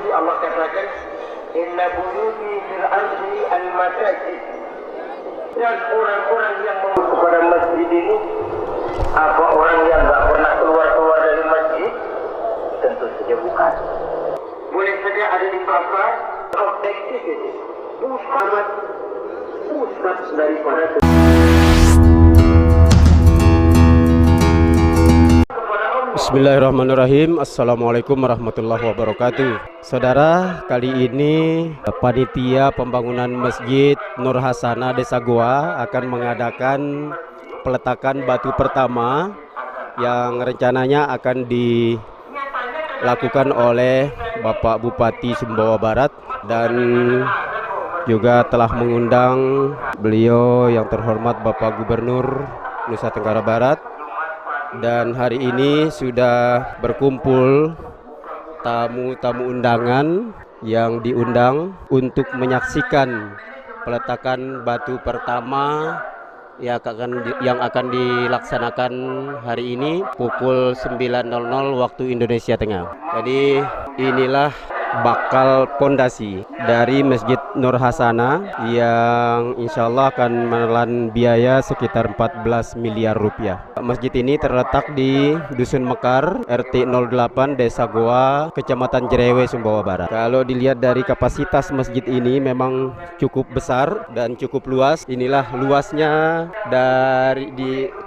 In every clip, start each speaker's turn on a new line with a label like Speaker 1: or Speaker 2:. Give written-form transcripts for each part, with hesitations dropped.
Speaker 1: buyuti, Allah katakan inna buyuti fil ardi al masajid. Dan orang-orang yang mau kepada masjid ini, apa orang yang nggak pernah keluar dari masjid? Tentu saja bukan. Boleh saja ada di pasar, objektif itu pusat daripada
Speaker 2: Bismillahirrahmanirrahim. Assalamualaikum warahmatullahi wabarakatuh. Saudara, kali ini panitia pembangunan Masjid Nur Hasanah Desa Goa akan mengadakan peletakan batu pertama yang rencananya akan dilakukan oleh Bapak Bupati Sumbawa Barat, dan juga telah mengundang beliau yang terhormat Bapak Gubernur Nusa Tenggara Barat. Dan hari ini sudah berkumpul tamu-tamu undangan yang diundang untuk menyaksikan peletakan batu pertama yang akan dilaksanakan hari ini pukul 9.00 waktu Indonesia Tengah. Jadi inilah bakal pondasi dari Masjid Nur Hasanah yang insya Allah akan menelan biaya sekitar 14 miliar rupiah. Masjid ini terletak di Dusun Mekar, RT 08, Desa Goa, Kecamatan Jerewe, Sumbawa Barat. Kalau dilihat dari kapasitas masjid ini memang cukup besar dan cukup luas. Inilah luasnya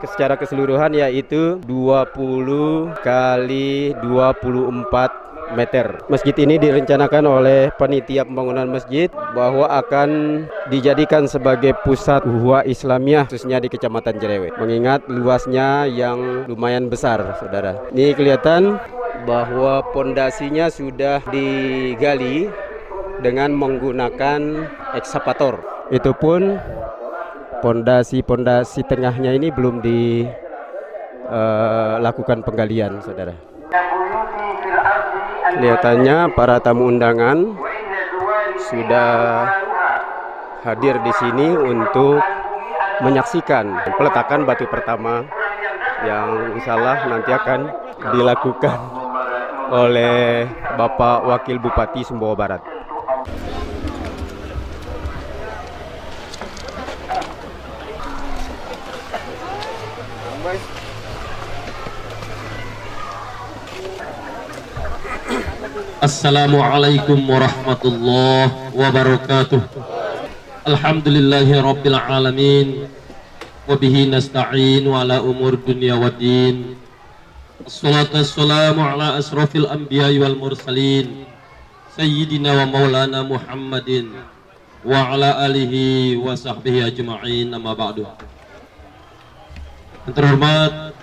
Speaker 2: secara keseluruhan, yaitu 20 kali 24 meter. Masjid ini direncanakan oleh panitia pembangunan masjid bahwa akan dijadikan sebagai pusat ukhuwah Islamiyah, khususnya di Kecamatan Jerewe. Mengingat luasnya yang lumayan besar, saudara. Ini kelihatan bahwa pondasinya sudah digali dengan menggunakan ekskavator. Itu pun pondasi tengahnya ini belum dilakukan penggalian, saudara. Kelihatannya para tamu undangan sudah hadir di sini untuk menyaksikan peletakan batu pertama yang insya Allah nanti akan dilakukan oleh Bapak Wakil Bupati Sumbawa Barat.
Speaker 3: Assalamualaikum warahmatullahi wabarakatuh. Alhamdulillahi rabbil alamin, wabihi nasta'in wa ala umur dunia wa din. Assalatu wassalamu ala asrafil anbiya'i wal mursalin, sayyidina wa maulana Muhammadin wa ala alihi wa sahbihi ajma'in, amma ba'du. Yang terhormat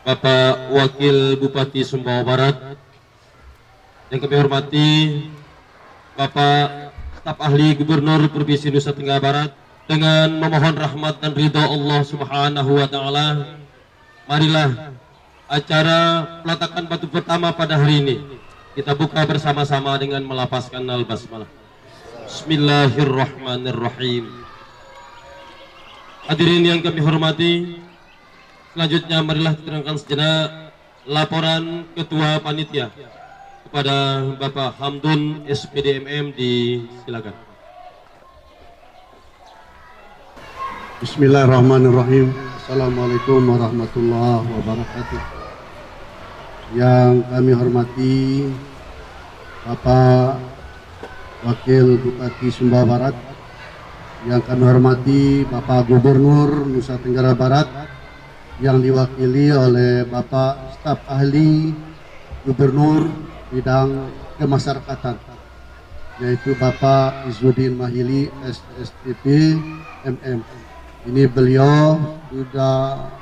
Speaker 3: Bapak Wakil Bupati Sumbawa Barat, yang kami hormati Bapak Staf Ahli Gubernur Provinsi Nusa Tenggara Barat, dengan memohon rahmat dan ridha Allah Subhanahu wa taala, marilah acara peletakan batu pertama pada hari ini kita buka bersama-sama dengan melafazkan al-basmalah. Bismillahirrahmanirrahim. Hadirin yang kami hormati, selanjutnya marilah kita dengarkan sejenak laporan Ketua Panitia kepada Bapak Hamdun SPDMM, disilakan.
Speaker 4: Bismillahirrahmanirrahim. Assalamualaikum warahmatullahi wabarakatuh. Yang kami hormati Bapak Wakil Bupati Sumbawa Barat, yang kami hormati Bapak Gubernur Nusa Tenggara Barat yang diwakili oleh Bapak Staf Ahli Gubernur bidang kemasyarakatan, yaitu Bapak Izzuddin Mahili SSTP MM. Ini beliau sudah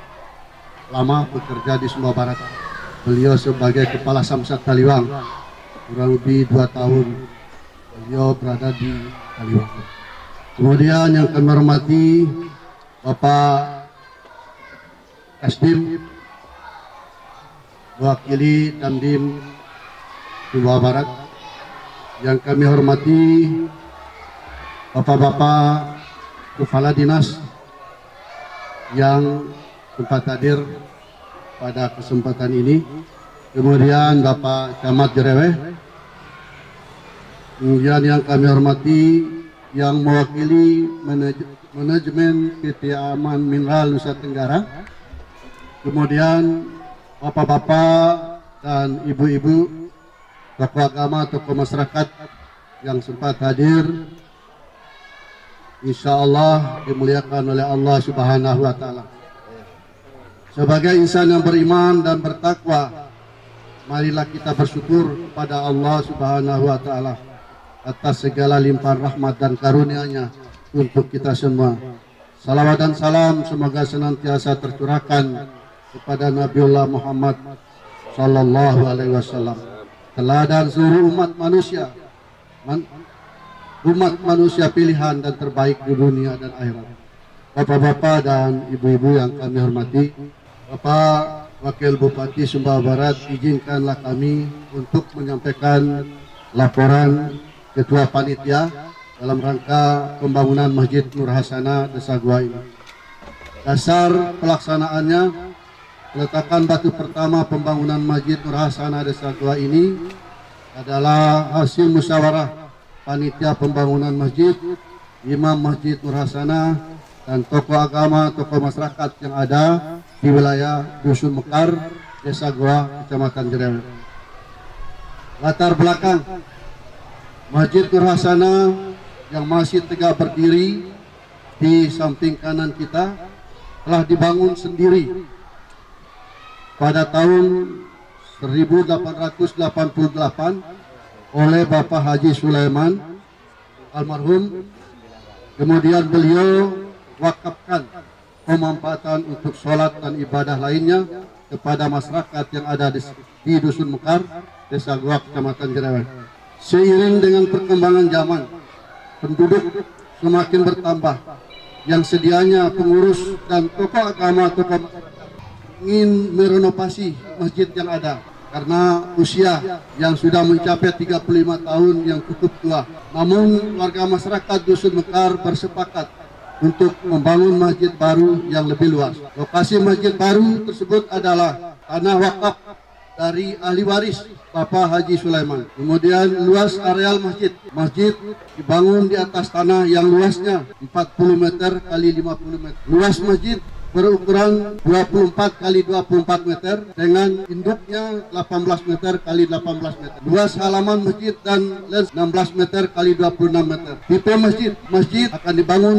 Speaker 4: lama bekerja di Sumbawa Barat. Beliau sebagai Kepala Samsat Taliwang, kurang lebih 2 tahun beliau berada di Taliwang. Kemudian yang kami hormati Bapak Kasdim, mewakili Dandim Sumbawa Barat. Yang kami hormati Bapak-bapak Kepala Dinas yang sempat hadir pada kesempatan ini. Kemudian Bapak Camat Jerewe, Kemudian yang kami hormati yang mewakili manajemen PT Aman Mineral Nusa Tenggara, kemudian bapak-bapak dan ibu-ibu, tokoh agama, tokoh masyarakat yang sempat hadir, insya Allah dimuliakan oleh Allah Subhanahu wa Ta'ala. Sebagai insan yang beriman dan bertakwa, marilah kita bersyukur kepada Allah Subhanahu wa Ta'ala atas segala limpahan rahmat dan karunia-Nya untuk kita semua. Salawat dan salam semoga senantiasa tercurahkan kepada Nabiullah Muhammad sallallahu alaihi wasallam, teladan seluruh umat manusia pilihan dan terbaik di dunia dan akhirat. Bapak-bapak dan ibu-ibu yang kami hormati, Bapak Wakil Bupati Sumbawa Barat, izinkanlah kami untuk menyampaikan laporan Ketua Panitia dalam rangka pembangunan Masjid Nur Hasanah Desa Gua ini. Dasar pelaksanaannya, peletakan batu pertama pembangunan Masjid Nur Hasanah Desa Gua ini adalah hasil musyawarah panitia pembangunan masjid, imam Masjid Nur Hasanah, dan tokoh agama, tokoh masyarakat yang ada di wilayah Dusun Mekar, Desa Gua, Kecamatan Jerewet. Latar belakang Masjid Nur Hasanah yang masih tegak berdiri di samping kanan kita telah dibangun sendiri pada tahun 1888 oleh Bapak Haji Sulaiman almarhum. Kemudian beliau wakafkan pemanfaatan untuk sholat dan ibadah lainnya kepada masyarakat yang ada di Dusun Mekar, Desa Gua, Kecamatan Jerewet. Seiring dengan perkembangan zaman, penduduk semakin bertambah, yang sedianya pengurus dan tokoh agama, tokoh ingin merenovasi masjid yang ada karena usia yang sudah mencapai 35 tahun yang cukup tua. Namun warga masyarakat Dusun Mekar bersepakat untuk membangun masjid baru yang lebih luas. Lokasi masjid baru tersebut adalah tanah wakaf dari ahli waris Bapak Haji Sulaiman. Kemudian luas areal masjid. Masjid dibangun di atas tanah yang luasnya 40 meter kali 50 meter. Luas masjid berukuran 24 kali 24 meter dengan induknya 18 meter kali 18 meter. Luas halaman masjid dan lens 16 meter kali 26 meter. Tipe masjid akan dibangun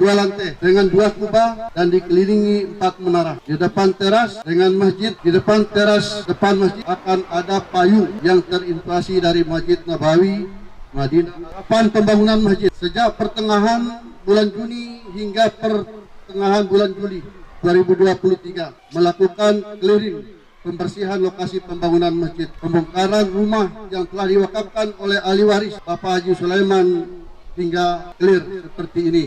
Speaker 4: 2 lantai dengan 2 kubah dan dikelilingi 4 menara. Di depan teras dengan masjid, di depan teras depan masjid akan ada payung yang terinspirasi dari Masjid Nabawi Madinah. Kapan pembangunan masjid? Sejak pertengahan bulan Juni hingga pertengahan bulan Juli 2023 melakukan clearing, pembersihan lokasi pembangunan masjid, pembongkaran rumah yang telah diwakafkan oleh ahli waris Bapak Haji Sulaiman hingga clear seperti ini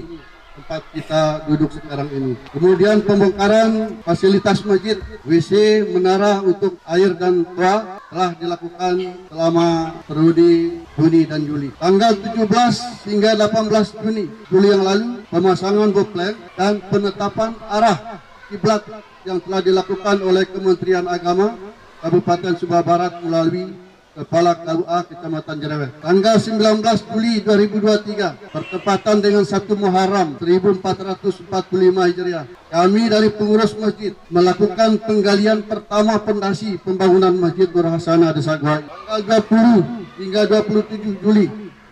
Speaker 4: tempat kita duduk sekarang ini. Kemudian pembongkaran fasilitas masjid, WC, menara untuk air dan toa telah dilakukan selama periode Juni dan Juli. Tanggal 17 hingga 18 Juli yang lalu, pemasangan boplek dan penetapan arah kiblat yang telah dilakukan oleh Kementerian Agama Kabupaten Sumbawa Barat melalui Kepala KUA Kecamatan Jerewet. Tanggal 19 Juli 2023 bertepatan dengan 1 Muharram 1445 Hijriah, kami dari pengurus masjid melakukan penggalian pertama pondasi pembangunan Masjid Nur Hasanah Desa Gua. Tanggal 20 hingga 27 Juli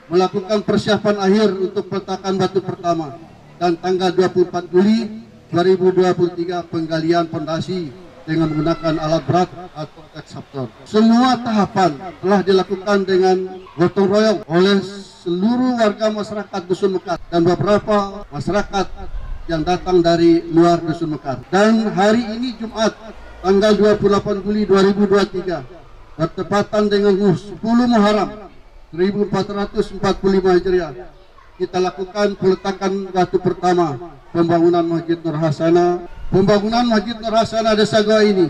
Speaker 4: melakukan persiapan akhir untuk peletakan batu pertama, dan tanggal 24 Juli 2023 penggalian pondasi dengan menggunakan alat berat atau eksaktor. Semua tahapan telah dilakukan dengan gotong royong oleh seluruh warga masyarakat Dusun Mekar dan beberapa masyarakat yang datang dari luar Dusun Mekar. Dan hari ini Jumat tanggal 28 Juli 2023 bertepatan dengan 10 Muharram 1445 Hijriah, kita lakukan peletakan batu pertama pembangunan Masjid Nur Hasanah. Pembangunan Masjid Nur Hasanah Desa Gua ini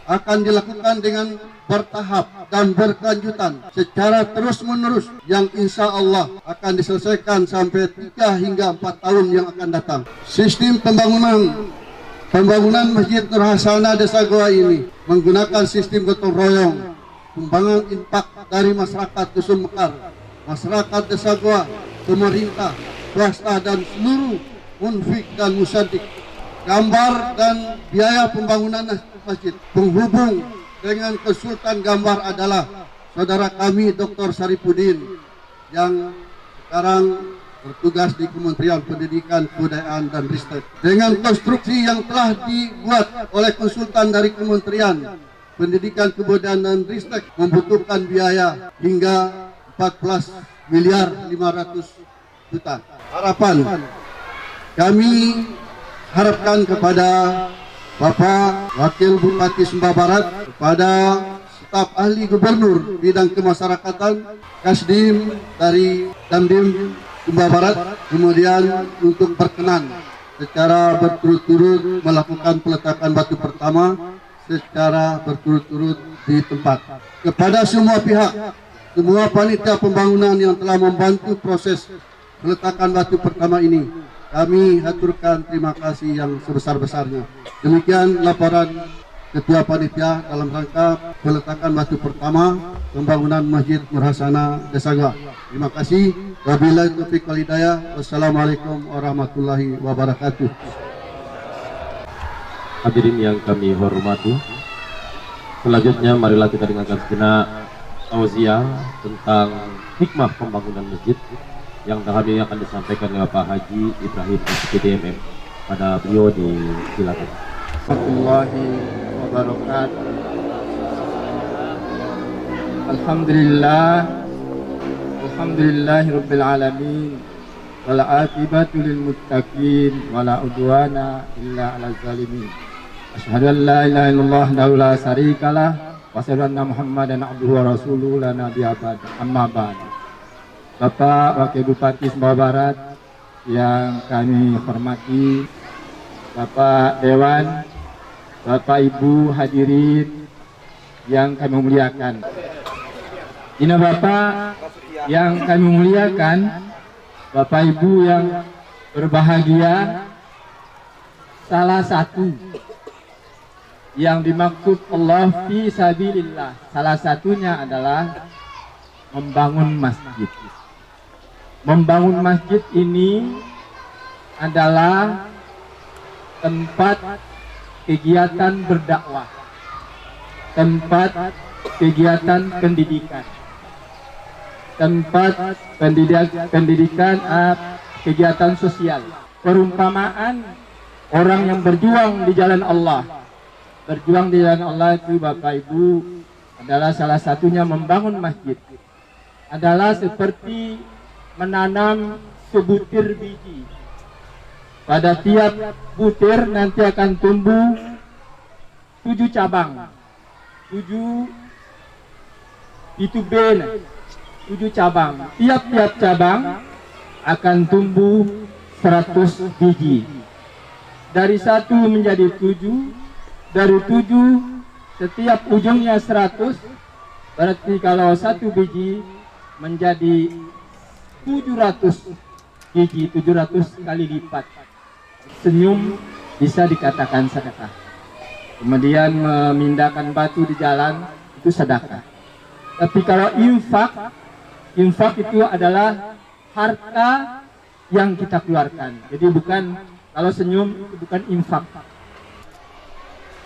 Speaker 4: akan dilakukan dengan bertahap dan berkelanjutan secara terus-menerus yang insya Allah akan diselesaikan sampai 3 hingga 4 tahun yang akan datang. Sistem pembangunan Masjid Nur Hasanah Desa Gua ini menggunakan sistem gotong royong, sumbangan infak dari masyarakat Dusun Mekar, masyarakat Desa Goa, pemerintah, swasta dan seluruh munfik dan musadik. Gambar dan biaya pembangunan masjid penghubung dengan konsultan gambar adalah saudara kami Dr. Saripudin yang sekarang bertugas di Kementerian Pendidikan, Kebudayaan dan Ristek. Dengan konstruksi yang telah dibuat oleh konsultan dari Kementerian Pendidikan, Kebudayaan dan Ristek membutuhkan biaya hingga 14 miliar 500 juta. Harapan kami harapkan kepada Bapak Wakil Bupati Sumba Barat, kepada staf ahli gubernur bidang kemasyarakatan, Kasdim dari Dandim Sumba Barat, kemudian untuk berkenan secara berturut-turut melakukan peletakan batu pertama secara berturut-turut di tempat. Kepada semua pihak, semua panitia pembangunan yang telah membantu proses peletakan batu pertama ini, kami haturkan terima kasih yang sebesar-besarnya. Demikian laporan Ketua Panitia dalam rangka peletakan batu pertama pembangunan Masjid Nur Hasanah Desa Goa. Terima kasih. Wabillahi taufiq wal hidayah. Wassalamualaikum warahmatullahi wabarakatuh.
Speaker 3: Hadirin yang kami hormati, selanjutnya marilah kita dengarkan sejenak tausiah tentang hikmah pembangunan masjid yang kami akan disampaikan oleh Pak Haji Ibrahim SPDMM. Pada beliau disilakan.
Speaker 5: Warahmatullahi wabarakatuh. Alhamdulillahirabbil alamin wal aqibatu lil muttaqin wala udwana illa 'alal zalimin. Asyhadu an la ilaha illallah wahdahu la syarikalah wa asyhadu anna Muhammadan abduhu wa rasuluhu la nabiyya ba'd. Amma ba'd. Bapak Wakil Bupati Sumba Barat yang kami hormati, Bapak Dewan, Bapak Ibu hadirin yang kami muliakan. Ini Bapak yang kami muliakan, Bapak Ibu yang berbahagia, salah satu yang dimaksud Allah fi sabilillah, salah satunya adalah membangun masjid. Membangun masjid ini adalah tempat kegiatan berdakwah, tempat kegiatan pendidikan, tempat pendidikan kegiatan sosial. Perumpamaan orang yang berjuang di jalan Allah. Berjuang di jalan Allah itu Bapak Ibu adalah salah satunya membangun masjid. Adalah seperti menanam sebutir biji. Pada tiap butir nanti akan tumbuh 7 cabang. 7 itu bena. 7 cabang. Tiap-tiap cabang akan tumbuh 100 biji. Dari 1 menjadi 7, dari 7 setiap ujungnya 100. Berarti kalau 1 biji menjadi 700 biji, 700 kali lipat. Senyum bisa dikatakan sedekah. Kemudian memindahkan batu di jalan itu sedekah. Tapi kalau infak itu adalah harta yang kita keluarkan. Jadi bukan, kalau senyum itu bukan infak.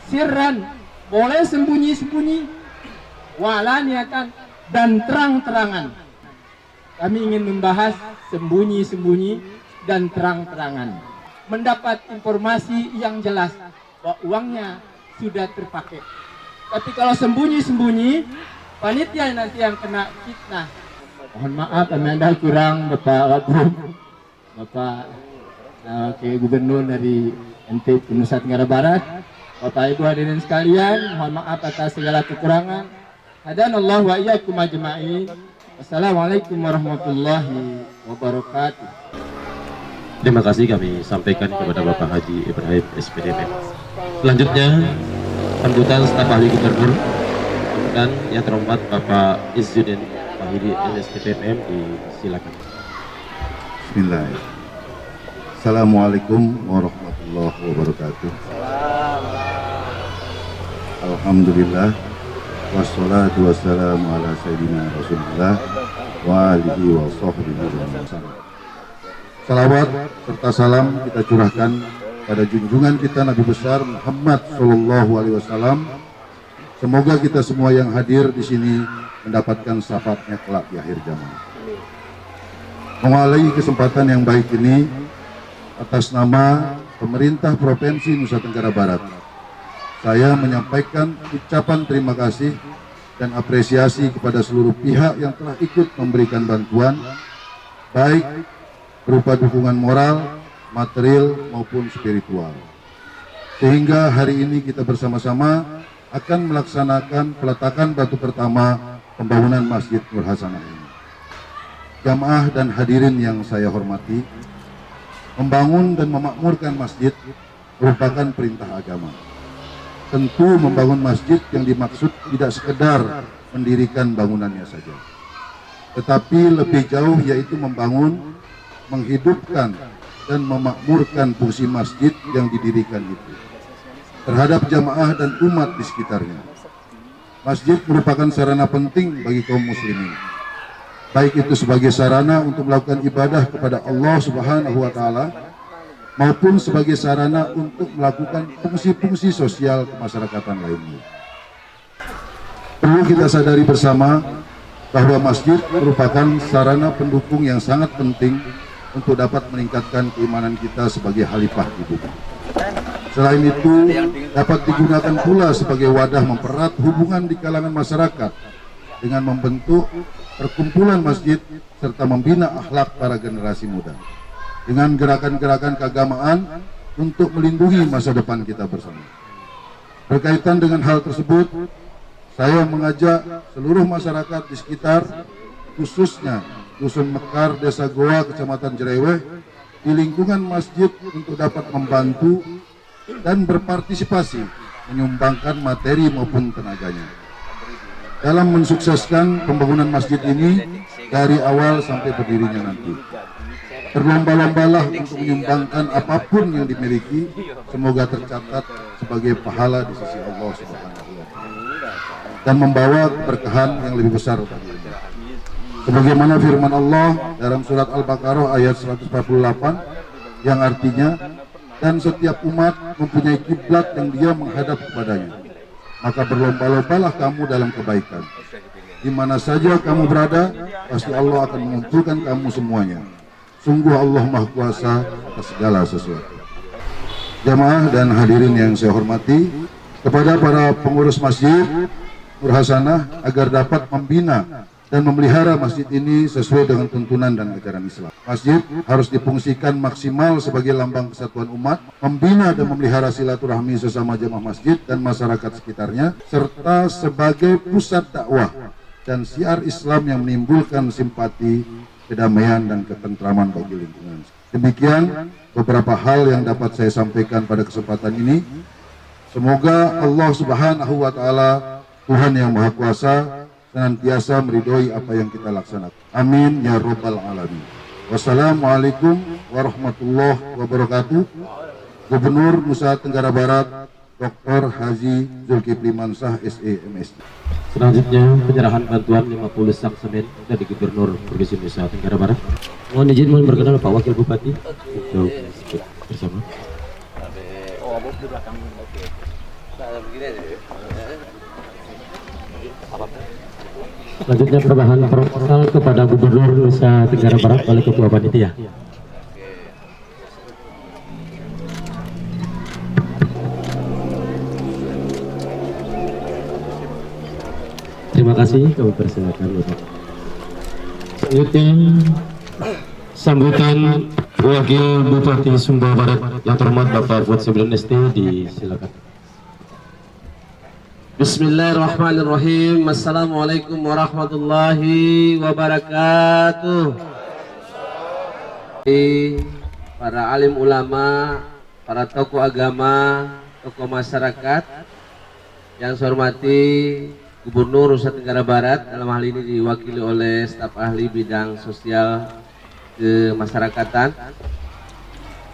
Speaker 5: Sirran boleh sembunyi-sembunyi, walaniatan dan terang-terangan. Kami ingin membahas sembunyi-sembunyi dan terang-terangan. Mendapat informasi yang jelas bahwa uangnya sudah terpakai. Tapi kalau sembunyi-sembunyi, panitia nanti yang kena fitnah. Mohon maaf kami ada kurang Bapak Wagub, Bapak Wakil Gubernur dari NTB Nusa Tenggara Barat, Bapak Ibu hadirin sekalian, mohon maaf atas segala kekurangan. Hadanallahu wa iyyakum ajma'in. Assalamualaikum warahmatullahi wabarakatuh.
Speaker 3: Terima kasih kami sampaikan kepada Bapak Haji Ibrahim SPDMM. Selanjutnya sambutan staf ahli gubernur dan yang terhormat Bapak Izzuddin Fahidi LSPDMM, disilakan.
Speaker 4: Bismillah. Assalamualaikum warahmatullahi wabarakatuh. Alhamdulillah wassalatu wassalamu ala sayyidina Rasulullah wa alihi wa sahbihi wasallam. Salawat serta salam kita curahkan pada junjungan kita Nabi besar Muhammad sallallahu alaihi wasallam. Semoga kita semua yang hadir di sini mendapatkan syafaatnya kelak di akhir zaman. Mengawali kesempatan yang baik ini atas nama pemerintah Provinsi Nusa Tenggara Barat, saya menyampaikan ucapan terima kasih dan apresiasi kepada seluruh pihak yang telah ikut memberikan bantuan, baik berupa dukungan moral, material maupun spiritual. Sehingga hari ini kita bersama-sama akan melaksanakan peletakan batu pertama pembangunan Masjid Nur Hasanah ini. Jamaah dan hadirin yang saya hormati, membangun dan memakmurkan masjid merupakan perintah agama. Tentu membangun masjid yang dimaksud tidak sekedar mendirikan bangunannya saja, tetapi lebih jauh yaitu membangun, menghidupkan dan memakmurkan fungsi masjid yang didirikan itu terhadap jamaah dan umat di sekitarnya. Masjid merupakan sarana penting bagi kaum muslimin, baik itu sebagai sarana untuk melakukan ibadah kepada Allah Subhanahu wa taala maupun sebagai sarana untuk melakukan fungsi-fungsi sosial kemasyarakatan lainnya. Perlu kita sadari bersama bahwa masjid merupakan sarana pendukung yang sangat penting untuk dapat meningkatkan keimanan kita sebagai khalifah di bumi. Selain itu, dapat digunakan pula sebagai wadah mempererat hubungan di kalangan masyarakat dengan membentuk perkumpulan masjid serta membina akhlak para generasi muda dengan gerakan-gerakan keagamaan untuk melindungi masa depan kita bersama. Berkaitan dengan hal tersebut, saya mengajak seluruh masyarakat di sekitar, khususnya Dusun Mekar, Desa Goa, Kecamatan Jereweh, di lingkungan masjid untuk dapat membantu dan berpartisipasi menyumbangkan materi maupun tenaganya dalam mensukseskan pembangunan masjid ini dari awal sampai berdirinya nanti. Berlomba-lombalah untuk menyumbangkan apapun yang dimiliki, semoga tercatat sebagai pahala di sisi Allah Subhanahu wa taala dan membawa keberkahan yang lebih besar baginya. Sebagaimana firman Allah dalam surat Al-Baqarah ayat 148 yang artinya, dan setiap umat mempunyai kiblat yang dia menghadap kepadanya, maka berlomba-lombalah kamu dalam kebaikan. Di mana saja kamu berada, pasti Allah akan mengumpulkan kamu semuanya. Sungguh Allah Maha Kuasa atas segala sesuatu. Jamaah dan hadirin yang saya hormati, kepada para pengurus Masjid Nur Hasanah agar dapat membina dan memelihara masjid ini sesuai dengan tuntunan dan ajaran Islam. Masjid harus difungsikan maksimal sebagai lambang kesatuan umat, membina dan memelihara silaturahmi sesama jamaah masjid dan masyarakat sekitarnya, serta sebagai pusat dakwah dan syiar Islam yang menimbulkan simpati, kedamaian dan ketentraman bagi lingkungan. Demikian beberapa hal yang dapat saya sampaikan pada kesempatan ini. Semoga Allah Subhanahu wa taala, Tuhan yang Maha Kuasa, senantiasa meridhoi apa yang kita laksanakan. Amin ya rabbal alamin. Wassalamualaikum warahmatullahi wabarakatuh. Gubernur Nusa Tenggara Barat Dr. Haji Zulkifli Mansah SE MSc.
Speaker 3: Selanjutnya penyerahan bantuan 50 sak semen dari Gubernur Provinsi Nusa Tenggara Barat. Mohon izin berkenan Pak Wakil Bupati untuk bersama. Selanjutnya perubahan proposal kepada Gubernur Nusa Tenggara Barat oleh Ketua Panitia. Terima kasih, kami persilakan. Selanjutnya sambutan Wakil Bupati Sumbawa Barat yang terhormat Bapak Fuad Sembilan ST, disilakan.
Speaker 6: Bismillahirrahmanirrahim. Assalamualaikum warahmatullahi wabarakatuh. Para alim ulama, para tokoh agama, tokoh masyarakat yang saya hormati, Gubernur Nusa Tenggara Barat dalam hal ini diwakili oleh staf ahli bidang sosial kemasyarakatan.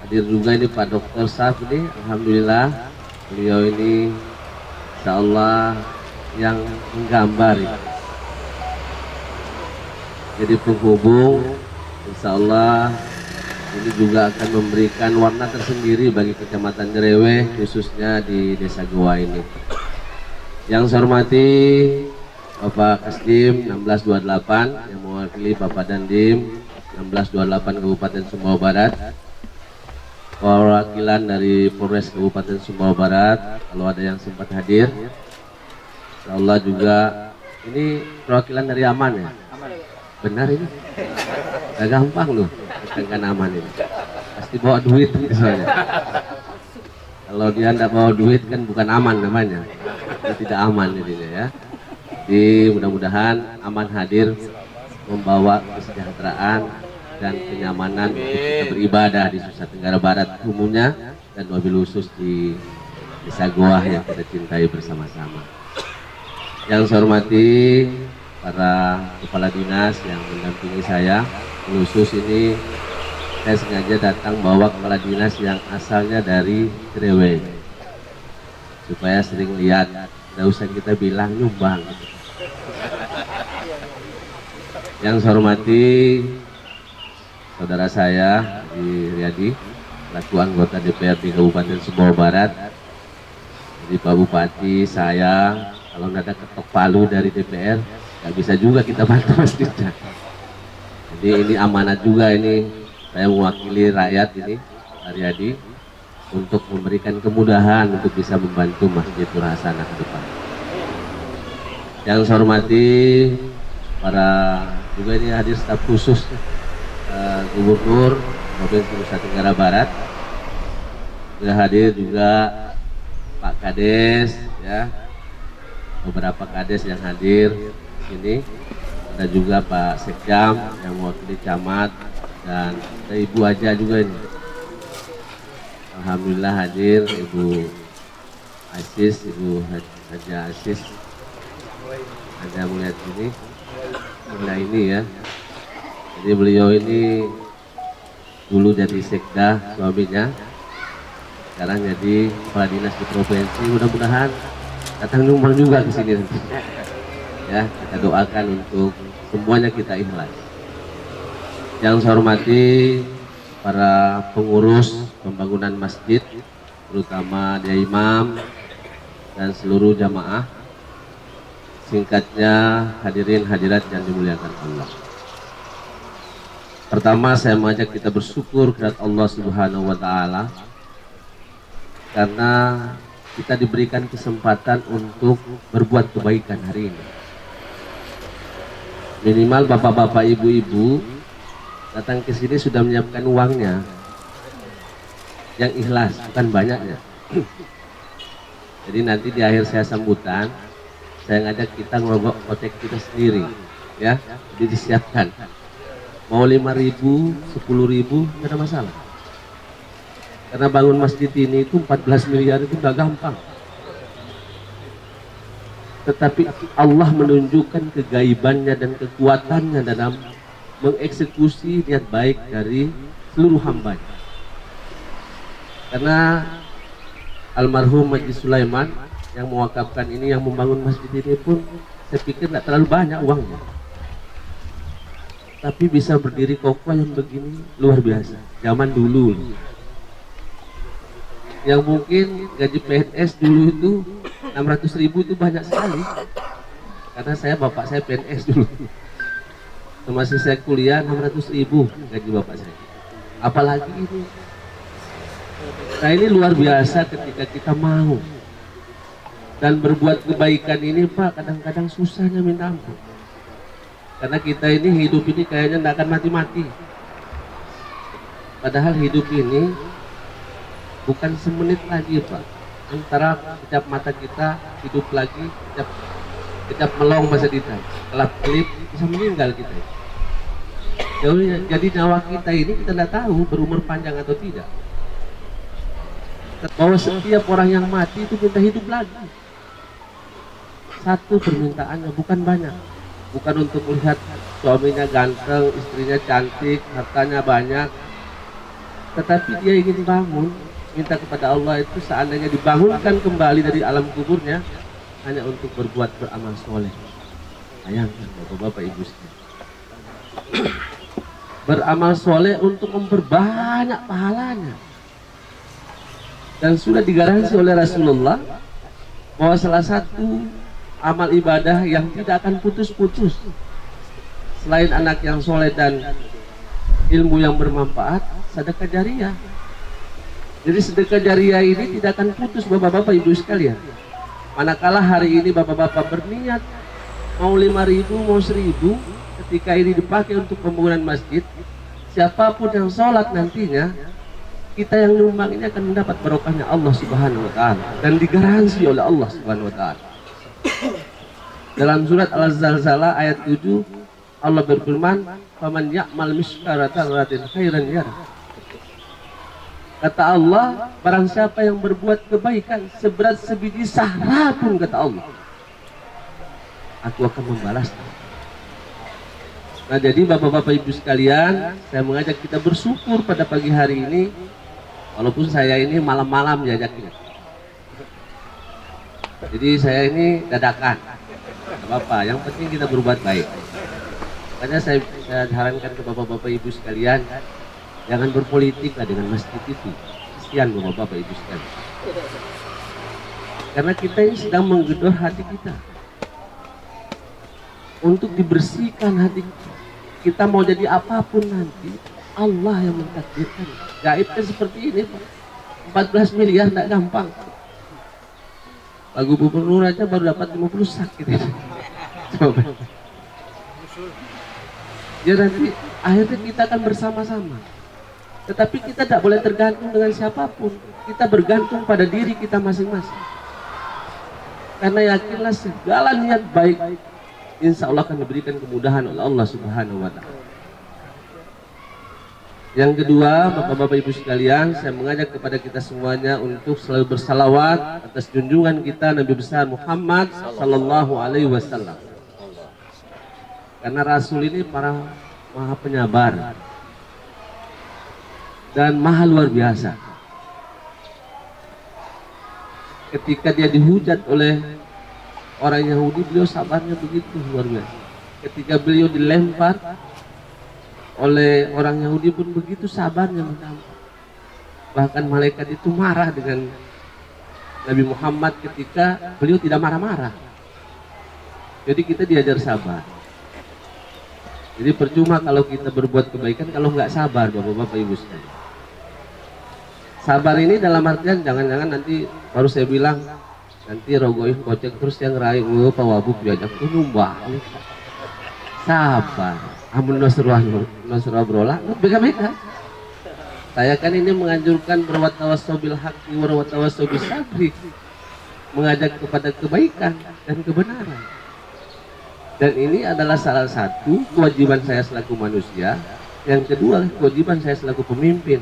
Speaker 6: Hadir juga ini Pak Dr. Saf ini, alhamdulillah beliau ini insya Allah yang menggambar. jadi penghubung. Insya Allah ini juga akan memberikan warna tersendiri bagi Kecamatan Nyerewe, khususnya di Desa Goa ini. Yang saya hormati Bapak Kasdim 1628 yang mewakili Bapak Dandim 1628 Kabupaten Sumbawa Barat, perwakilan dari Polres Kabupaten Sumbawa Barat, kalau ada yang sempat hadir. Insya Allah juga ini perwakilan dari Aman ya? Benar ini? Gak gampang loh, bukan Aman ini. Pasti bawa duit soalnya. Kalau dia tidak bawa duit kan bukan aman namanya. Itu tidak aman jadinya ya. Jadi mudah-mudahan Aman hadir membawa kesejahteraan dan kenyamanan untuk kita beribadah di Nusa Tenggara Barat umumnya dan wabil khusus di Desa Goa yang kita cintai bersama-sama. Yang saya hormati para kepala dinas yang mendampingi saya, khusus ini saya sengaja datang bawa kepala dinas yang asalnya dari Nyerewe supaya sering lihat, tidak usah kita bilang nyumbang. Yang saya hormati saudara saya di Riyadi, selaku anggota DPRD Kabupaten Sumbawa Barat. Jadi Pak Bupati, saya kalau nggak ada ketok palu dari DPR nggak bisa juga kita bantu masjidnya. Jadi ini amanat juga, ini saya mewakili rakyat ini Riyadi untuk memberikan kemudahan untuk bisa membantu Masjid Nur Hasanah ke depan. Yang saya hormati para juga ini hadir staf khusus Gubernur Provinsi Nusa Tenggara Barat, sudah hadir juga Pak Kades ya, beberapa Kades yang hadir ini, ada juga Pak Sekjam yang mewakili camat dan ada Ibu Aja juga ini. Alhamdulillah hadir Ibu Asis, Ibu Haja Asis, ada melihat ini ya. Jadi beliau ini dulu jadi sekda suaminya, sekarang jadi kepala dinas di provinsi. Mudah-mudahan datang nyumbang juga ke sini nanti. Ya, kita doakan untuk semuanya kita ikhlas. Yang saya hormati para pengurus pembangunan masjid, terutama dia imam dan seluruh jamaah. Singkatnya, hadirin hadirat yang dimuliakan Allah. Pertama, saya mengajak kita bersyukur kepada Allah Subhanahu wa Ta'ala karena kita diberikan kesempatan untuk berbuat kebaikan hari ini. Minimal bapak-bapak, ibu-ibu datang ke sini sudah menyiapkan uangnya yang ikhlas, bukan banyaknya. Jadi nanti di akhir saya sambutan, saya ngajak kita ngerogok kocek kita sendiri, ya. Jadi disiapkan. Mau 5.000, 10.000, nggak ada masalah. Karena bangun masjid ini itu 14 miliar itu nggak gampang. Tetapi Allah menunjukkan kegaibannya dan kekuatannya dalam mengeksekusi niat baik dari seluruh hambanya. Karena almarhum Haji Sulaiman yang mewakafkan ini, yang membangun masjid ini pun saya pikir tidak terlalu banyak uangnya. Tapi bisa berdiri kokoh yang begini luar biasa. Zaman dulu. Yang mungkin gaji PNS dulu itu 600.000 itu banyak sekali. Karena bapak saya PNS dulu. Masih saya kuliah 600.000 gaji bapak saya. Apalagi ini. Nah ini luar biasa ketika kita mau. Dan berbuat kebaikan ini Pak, kadang-kadang susahnya minta ampun. Karena kita ini hidup ini kayaknya tidak akan mati-mati. Padahal hidup ini bukan semenit lagi Pak. Antara kejap mata kita hidup lagi, kejap melong masa kita, kelap-kelip bisa meninggal kita. Jadi nyawa kita ini kita tidak tahu berumur panjang atau tidak. Bahwa setiap orang yang mati itu minta hidup lagi. Satu permintaannya, bukan banyak. Bukan untuk melihat suaminya ganteng, istrinya cantik, hartanya banyak. Tetapi dia ingin bangun, minta kepada Allah itu seandainya dibangunkan kembali dari alam kuburnya hanya untuk berbuat beramal soleh. Bayangkan bapak-bapak ibu sekalian. beramal soleh untuk memperbanyak pahalanya. Dan sudah digaransi oleh Rasulullah bahwa salah satu amal ibadah yang tidak akan putus-putus selain anak yang soleh dan ilmu yang bermanfaat, sedekah jariyah. Jadi sedekah jariyah ini tidak akan putus bapak-bapak ibu sekalian. Manakala hari ini bapak-bapak berniat mau 5.000 mau 1.000, ketika ini dipakai untuk pembangunan masjid, siapapun yang sholat nantinya, kita yang nyumbang ini akan mendapat barokahnya Allah Subhanahu wa taala dan digaransi oleh Allah Subhanahu wa taala. Dalam surat Al-Zalzalah ayat 7 Allah berfirman, "Faman ya'mal mithqala dzarratin khairan yarah." Kata Allah, barang siapa yang berbuat kebaikan seberat sebiji sahra pun, kata Allah, aku akan membalasnya. Nah, jadi bapak-bapak ibu sekalian, saya mengajak kita bersyukur pada pagi hari ini, walaupun saya ini malam-malam diajaknya. Jadi saya ini dadakan, bapak. Yang penting kita berbuat baik. Makanya saya sarankan ke bapak-bapak ibu sekalian, jangan berpolitik lah dengan masjid itu. Kasihan bapak-bapak ibu sekalian. Karena kita ini sedang menggedor hati kita untuk dibersihkan hati kita. Kita mau jadi apapun nanti, Allah yang mentakdirkan. Gaib kan seperti ini, Pak. 14 miliar tidak gampang. Pak Gubernur aja baru dapat 50 sak gitu. Coba. Ya nanti akhirnya kita akan bersama-sama. Tetapi kita tidak boleh tergantung dengan siapapun. Kita bergantung pada diri kita masing-masing. Karena yakinlah segala niat baik, insya Allah akan diberikan kemudahan oleh Allah Subhanahu wa taala. Yang kedua, bapak-bapak ibu sekalian, saya mengajak kepada kita semuanya untuk selalu bersalawat atas junjungan kita Nabi besar Muhammad sallallahu alaihi wasallam. Karena Rasul ini para maha penyabar dan maha luar biasa. Ketika dia dihujat oleh orang Yahudi, beliau sabarnya begitu luar biasa. Ketika beliau dilempar oleh orang Yahudi pun begitu sabarnya mendampar. Bahkan malaikat itu marah dengan Nabi Muhammad ketika beliau tidak marah-marah. Jadi kita diajar sabar. Jadi percuma kalau kita berbuat kebaikan kalau nggak sabar, bapak-bapak ibu sekalian. Sabar ini dalam artian jangan-jangan nanti baru saya bilang nanti rogoin kocek terus yang raih Pak Wabub diajak tuh numbah. Sabar. Amun nasrullah berolah, beka-beka. Saya kan ini menganjurkan berwatawasobil haqqi warwatawasobil sabri, mengajak kepada kebaikan dan kebenaran. Dan ini adalah salah satu kewajiban saya selaku manusia. Yang kedua, kewajiban saya selaku pemimpin,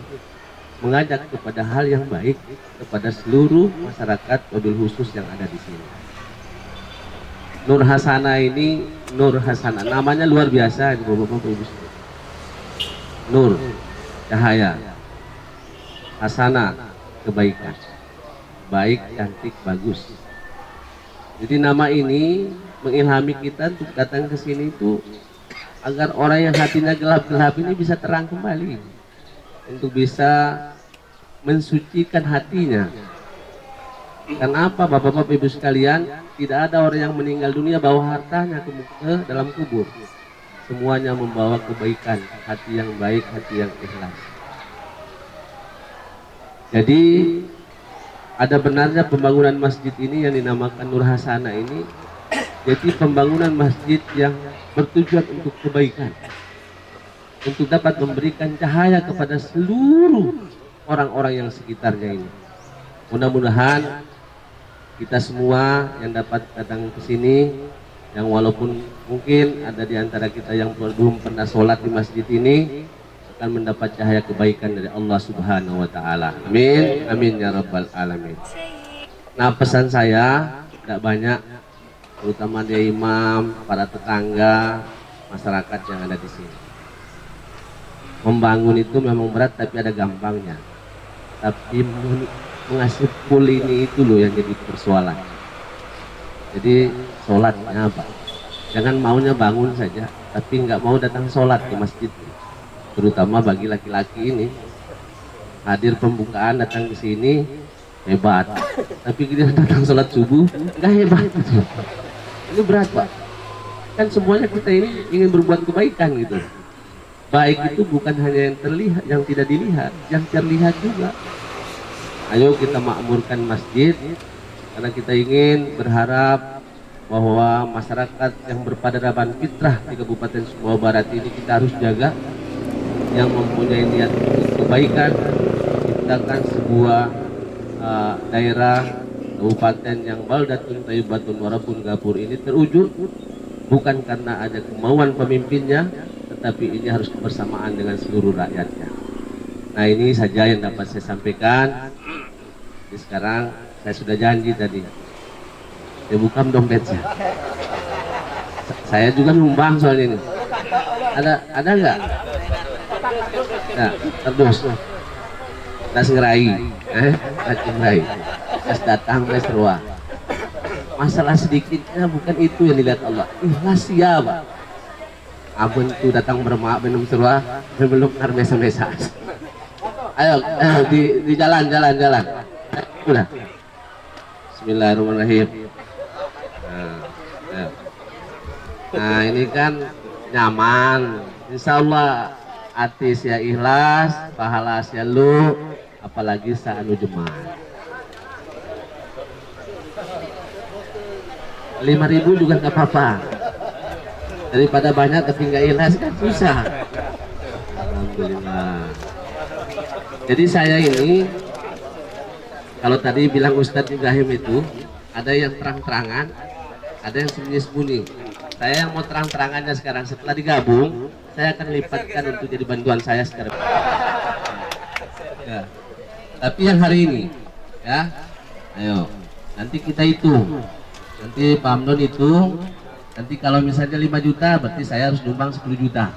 Speaker 6: mengajak kepada hal yang baik kepada seluruh masyarakat, wabil khusus yang ada di sini. Nur Hasanah ini, Nur Hasanah, namanya luar biasa, bapak-bapak ibu. Nur, cahaya, Hasanah, kebaikan, baik, cantik, bagus. Jadi nama ini mengilhami kita untuk datang ke sini itu agar orang yang hatinya gelap-gelap ini bisa terang kembali, untuk bisa mensucikan hatinya. Kenapa bapak-bapak ibu sekalian, tidak ada orang yang meninggal dunia bawa hartanya ke dalam kubur. Semuanya membawa kebaikan, hati yang baik, hati yang ikhlas. Jadi ada benarnya pembangunan masjid ini yang dinamakan Nur Hasanah ini. Jadi pembangunan masjid yang bertujuan untuk kebaikan, untuk dapat memberikan cahaya kepada seluruh orang-orang yang sekitarnya ini. Mudah-mudahan kita semua yang dapat datang ke sini, yang walaupun mungkin ada di antara kita yang belum pernah sholat di masjid ini, akan mendapat cahaya kebaikan dari Allah Subhanahu wa taala. Amin. Amin ya rabbal alamin. Nah, pesan saya tidak banyak, terutama dari imam, para tetangga, masyarakat yang ada di sini. Membangun itu memang berat, tapi ada gampangnya. Tapi mengasih full ini itu loh yang jadi persoalan. Jadi sholatnya apa? Jangan maunya bangun saja, tapi nggak mau datang sholat ke masjid, terutama bagi laki-laki ini. Hadir pembukaan datang ke sini hebat, tapi kita datang sholat subuh nggak hebat. Ini berat Pak, kan semuanya kita ini ingin berbuat kebaikan gitu. Baik itu bukan hanya yang terlihat, yang tidak dilihat, yang terlihat juga. Ayo kita makmurkan masjid, karena kita ingin berharap bahwa masyarakat yang berpadanan fitrah di Kabupaten Sumbawa Barat ini kita harus jaga, yang mempunyai niat kebaikan, menciptakan sebuah daerah kabupaten yang baldatun thayyibatun warabun gapur ini terwujud bukan karena ada kemauan pemimpinnya, tetapi ini harus kebersamaan dengan seluruh rakyatnya. Nah, ini saja yang dapat saya sampaikan. Jadi sekarang saya sudah janji tadi, saya buka dompetnya. Saya juga nyumbang soal ini. Ada nggak? Nah, terus. Tas ngerai, ngerai. Tas datang mesrua. Masalah sedikitnya bukan itu yang dilihat Allah. Ikhlas ya, Pak. Abun itu datang bermak minum serua, belum mesa-mesa. Ayo, di jalan. Udah. Bismillahirrahmanirrahim. Nah, ini kan nyaman. Insya Allah hati sia ikhlas, pahala sia lu, apalagi saat jemaah. 5.000 juga nggak apa-apa. Daripada banyak tapi nggak ikhlas kan susah. Alhamdulillah. Jadi saya ini, kalau tadi bilang Ustadz Ibrahim itu, ada yang terang-terangan, ada yang sembunyi-sembunyi. Saya yang mau terang-terangannya sekarang, setelah digabung, saya akan lipatkan untuk jadi bantuan saya sekarang. Ya. Tapi yang hari ini, ya, ayo, nanti kita hitung. Nanti Pak Amnon hitung. Nanti kalau misalnya 5 juta, berarti saya harus nyumbang 10 juta.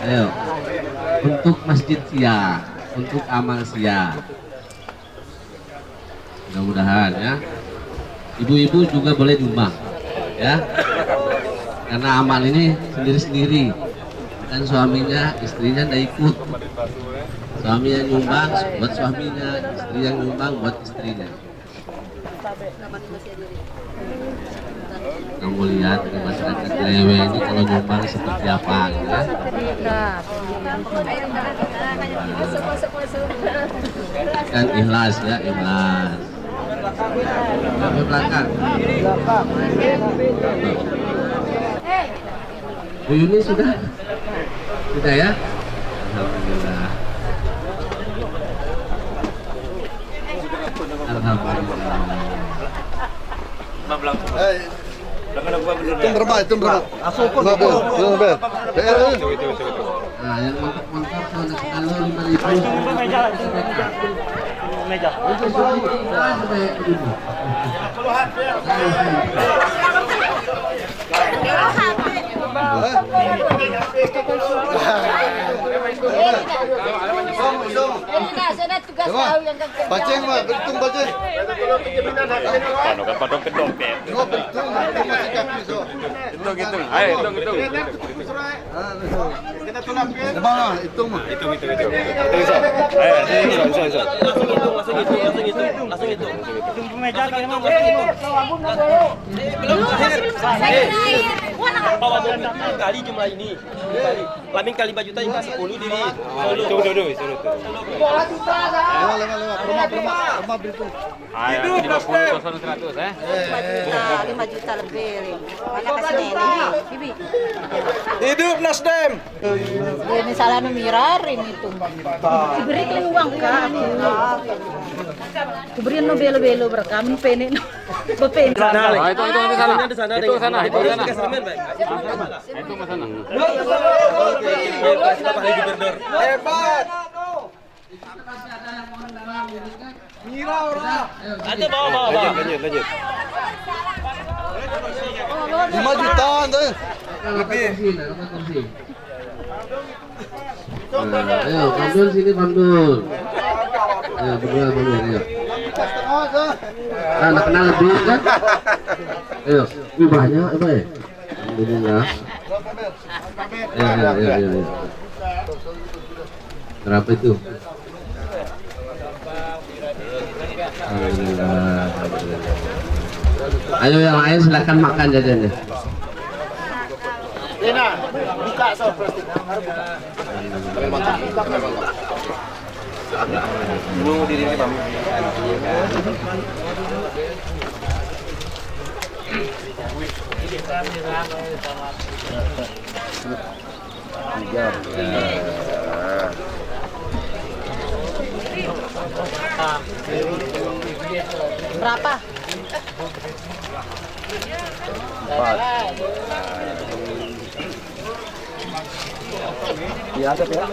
Speaker 6: Ayo, untuk masjid siap, untuk amal siap. Mudah-mudahan ya. Ibu-ibu juga boleh nyumbang, ya. Karena amal ini sendiri-sendiri. Kan suaminya, istrinya nggak ikut. Suaminya nyumbang buat suaminya, istri yang nyumbang buat istrinya. Kamu lihat di masyarakat Lewe ini kalau nyumbang seperti apa, ya? Kan ikhlas ya, ikhlas. Sampai belakang. Bu Yuni sudah ya? Alhamdulillah. Alhamdulillah.
Speaker 4: Itu berapa?
Speaker 6: Nah, yang mantap kalau 5.000 meja.
Speaker 4: Paceng mah, berhitung paceng.
Speaker 7: Kan potong ke dompet.
Speaker 4: Oh, berhitung masih kaki so.
Speaker 7: Hitung. Ayo hitung.
Speaker 4: Mana? Hitung mah.
Speaker 7: Hitung. Bisa. Ayo, bisa. Langsung hitung. Hitung meja kan emang belum selesai. Bawa kali jumlah ini. Lamin kali baju tadi 10 diri. Tunggu.
Speaker 4: Rumah berhitung.
Speaker 7: Ayo 50 kosong 100 ya.
Speaker 8: 5 juta lebih. Mana kasih nenek? Bibi.
Speaker 7: Hidup Nasdem.
Speaker 8: Ini salah numirarin itu. Diberi kan uang kan. Diberi no belo-belo berkam penek. Bepen.
Speaker 7: Itu sana. Itu sana.
Speaker 4: Hebat.
Speaker 7: Ada bawa. Lanjut.
Speaker 4: 5 juta deh.
Speaker 6: Lebih. Ayo, Bamdul sini Bamdul. Ayo, berdua Bamdul, ayo. Anak kenal lebih kan? Ayo, wih banyak apa ya? Alhamdulillah. Ya. Berapa itu? Alhamdulillah. Ayo yang lain silakan makan jajannya.
Speaker 1: Dina, buka sob plastik.
Speaker 7: Dulu diri ini Bang.
Speaker 8: Berapa?
Speaker 7: Iya, ada ya.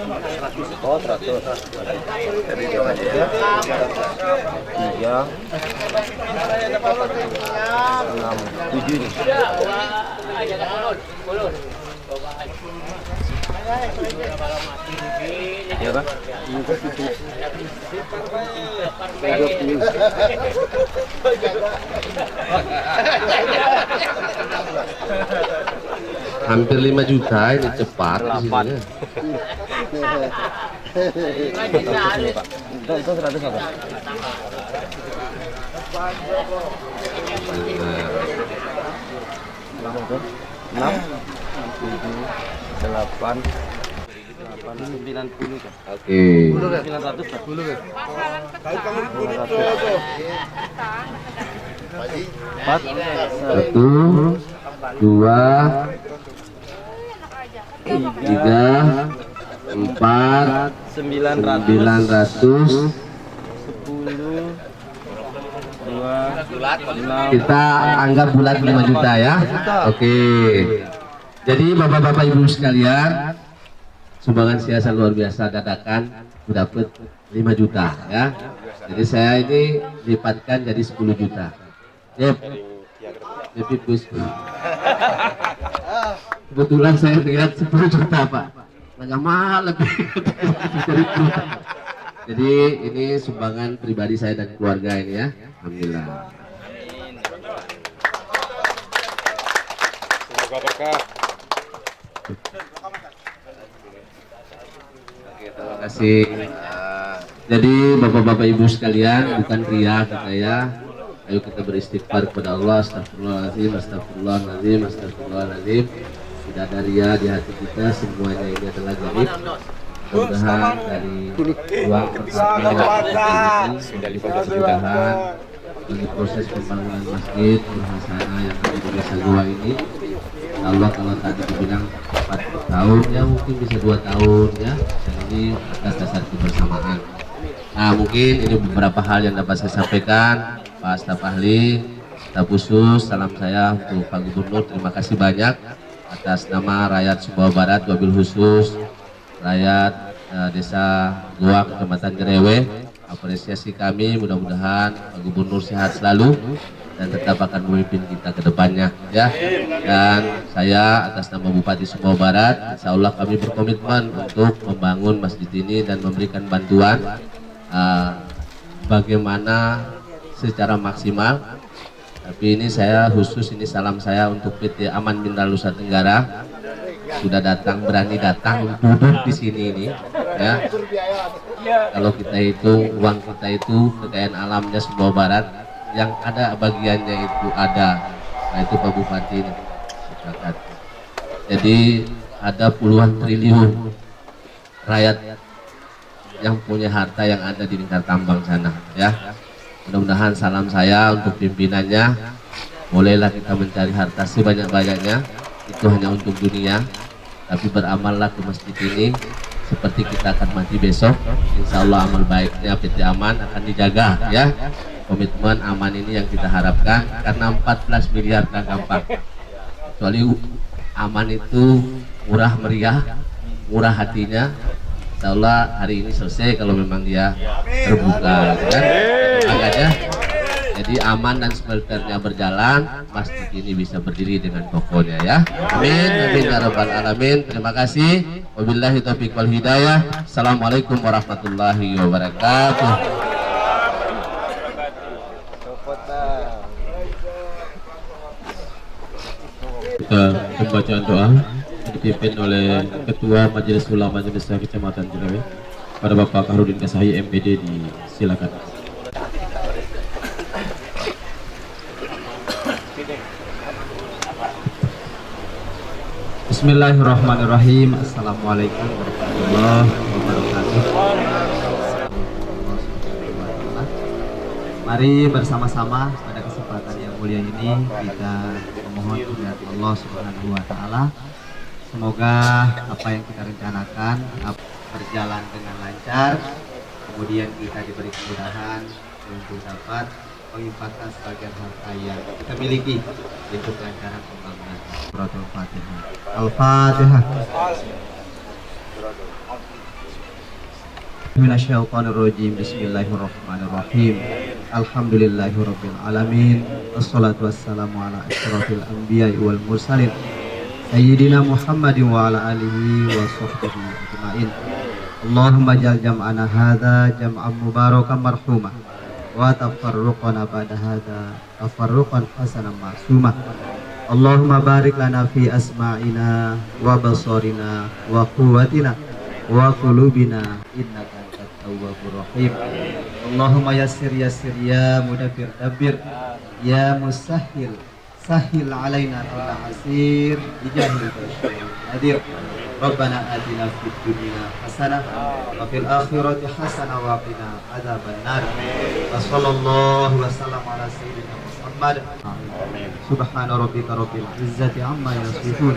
Speaker 7: Oh, 100. Jadi hitung aja ya. 3 6 7 ini. Ya, Bang.
Speaker 6: Hampir 5 juta ini cepat di sini.
Speaker 7: Itu 100 apa? 6 7 8 90 kan.
Speaker 6: Oke.
Speaker 7: 900 kan? 10 kan?
Speaker 6: 1 2 3 4 900.
Speaker 7: 10
Speaker 6: Kita anggap bulat 5 juta ya. Oke. Jadi bapak-bapak ibu sekalian, sumbangan siasa luar biasa dadakan dapat 5 juta ya. Jadi saya ini lipatkan jadi 10 juta. Yep. Lebih bus. Kebetulan saya lihat 10 juta Pak. Agak mahal lebih. Jadi ini sumbangan pribadi saya dan keluarga ini ya. Alhamdulillah.
Speaker 7: Semoga berkah.
Speaker 6: Oke, terima kasih. Jadi bapak-bapak ibu sekalian, bukan ria kita ya. Ayo kita beristighfar kepada Allah. Astagfirullahaladzim, astagfirullahaladzim, astagfirullahaladzim. Tidak ada ria di hati kita, semuanya ini adalah gaib. Mudah-mudahan dari uang pertama sudah mudah-mudahan bagi proses pembangunan masjid Nurhasana yang ada di Desa Goa ini, Allah kalau tadi dibilang 4 tahun ya mungkin bisa 2 tahun ya, dan ini atas dasar kebersamaan. Nah mungkin ini beberapa hal yang dapat saya sampaikan. Pak Staf Ahli, Staf Khusus, salam saya untuk Pak Gubernur, terima kasih banyak atas nama rakyat Sumbawa Barat, wabil khusus rakyat Desa Goa, Kecamatan Gerewe. Apresiasi kami, mudah-mudahan Pak Gubernur sehat selalu dan tetap akan memimpin kita ke depannya ya. Dan saya atas nama Bupati Sumbawa Barat, insya Allah kami berkomitmen untuk membangun masjid ini dan memberikan bantuan bagaimana secara maksimal. Tapi ini saya khusus, ini salam saya untuk PT Aman Mineral Nusa Tenggara, sudah datang, berani datang duduk di sini ini ya. Kalau kita itu uang kita itu kekayaan alamnya Sumbawa Barat, yang ada bagiannya itu ada, nah itu Pak Bupati ini. Jadi ada puluhan triliun rakyat yang punya harta yang ada di lingkar tambang sana ya. Mudah-mudahan salam saya untuk pimpinannya, bolehlah kita mencari harta sebanyak-banyaknya, itu hanya untuk dunia, tapi beramallah ke masjid ini seperti kita akan mati besok. Insya Allah amal baiknya PT Aman akan dijaga ya. Komitmen aman ini yang kita harapkan, karena 14 miliar tak gampang. Kecuali aman itu murah meriah, murah hatinya. Insya Allah hari ini selesai kalau memang dia terbuka kan? Makanya jadi aman dan smelternya berjalan, masjid ini bisa berdiri dengan kokohnya ya. Amin, amin ya rabbal alamin. Terima kasih. Wabillahi taufiq wal hidayah. Assalamualaikum warahmatullahi wabarakatuh.
Speaker 3: kita pembacaan doa yang dipimpin oleh Ketua Majelis Ulama Indonesia Kecamatan Cilewe, pada Bapak Kahrudin Kasahi MPD, disilakan.
Speaker 9: Bismillahirrahmanirrahim. Assalamualaikum warahmatullahi wabarakatuh. Mari bersama-sama pada kesempatan yang mulia ini kita memohon kepada Allah Subhanahu wa taala, semoga apa yang kita rencanakan berjalan dengan lancar, kemudian kita diberi kemudahan untuk dapat menginfakkan sebagian harta yang kita miliki untuk kelancaran pembangunan. Suratul Fatihah. Al-Fatihah. Minasyaitonirrajim. Bismillahirrahmanirrahim. Alhamdulillahirabbil alamin. Wassalatu wassalamu ala asyrafil anbiya'i wal mursalin. Sayyidina Muhammadin wa ala alihi wa sahbihi ajma'in. Allahumma ja'al jam'ana hadza jam'an mubarakan marhumah wa tafarruqana ba'da hadza tafarruqan hasanan ma'sumah. Allahumma barik lana fi asma'ina wa basarina wa quwwatina wa qulubina innaka antat tawwabur rahim. Allahumma yassir yassir ya mudabbir dabbir ya musahhil sahhil alaina kulla asir bijahil hadir. Rabbana atina fid dunya hasanah wa fil akhirati hasanah wa qina adzabannar. Wa sallallahu wasallam ala sayyidina Muhammad. Subhana rabbika rabbil izzati amma yasifun